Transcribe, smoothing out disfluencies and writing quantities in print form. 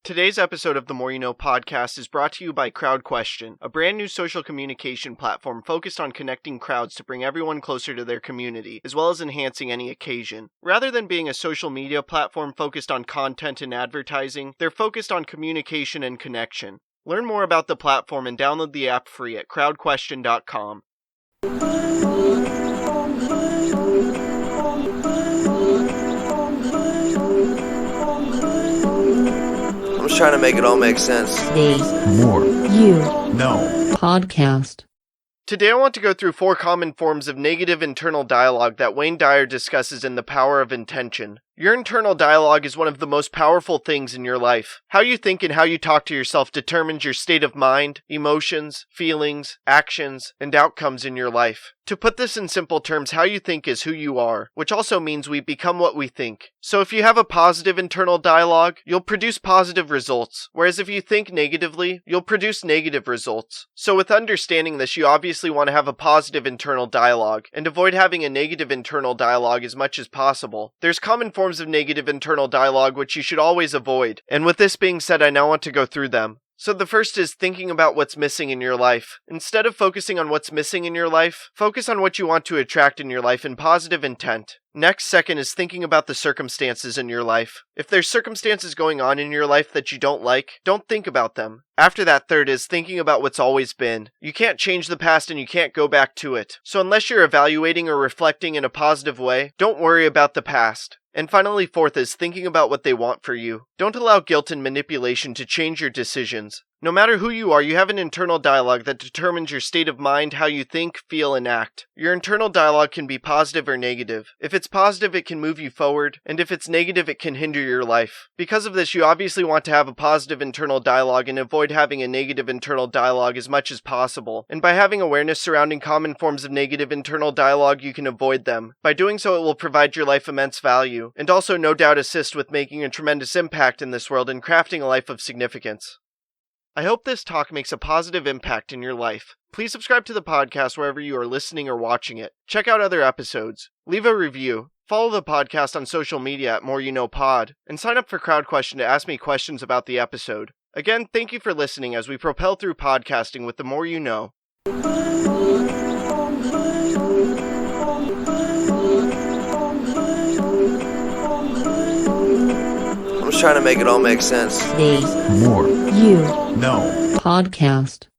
Today's episode of the More You Know podcast is brought to you by CrowdQuestion, a brand new social communication platform focused on connecting crowds to bring everyone closer to their community, as well as enhancing any occasion. Rather than being a social media platform focused on content and advertising, they're focused on communication and connection. Learn more about the platform and download the app free at crowdquestion.com. I'm just trying to make it all make sense. Today's More You No podcast. Today I want to go through 4 common forms of negative internal dialogue that Wayne Dyer discusses in The Power of Intention. Your internal dialogue is one of the most powerful things in your life. How you think and how you talk to yourself determines your state of mind, emotions, feelings, actions, and outcomes in your life. To put this in simple terms, how you think is who you are, which also means we become what we think. So if you have a positive internal dialogue, you'll produce positive results, whereas if you think negatively, you'll produce negative results. So with understanding this, you obviously want to have a positive internal dialogue, and avoid having a negative internal dialogue as much as possible. There's common forms of negative internal dialogue which you should always avoid, and with this being said, I now want to go through them. So the first is thinking about what's missing in your life. Instead of focusing on what's missing in your life, focus on what you want to attract in your life in positive intent. Next, second is thinking about the circumstances in your life. If there's circumstances going on in your life that you don't like, don't think about them. After that, third is thinking about what's always been. You can't change the past and you can't go back to it. So unless you're evaluating or reflecting in a positive way, don't worry about the past. And finally, fourth is thinking about what they want for you. Don't allow guilt and manipulation to change your decisions. No matter who you are, you have an internal dialogue that determines your state of mind, how you think, feel, and act. Your internal dialogue can be positive or negative. If it's positive, it can move you forward, and if it's negative, it can hinder your life. Because of this, you obviously want to have a positive internal dialogue and avoid having a negative internal dialogue as much as possible. And by having awareness surrounding common forms of negative internal dialogue, you can avoid them. By doing so, it will provide your life immense value, and also no doubt assist with making a tremendous impact in this world and crafting a life of significance. I hope this talk makes a positive impact in your life. Please subscribe to the podcast wherever you are listening or watching it. Check out other episodes. Leave a review. Follow the podcast on social media at More You Know Pod. And sign up for CrowdQuestion to ask me questions about the episode. Again, thank you for listening as we propel through podcasting with the More You Know. I'm just trying to make it all make sense. Today's More You No podcast.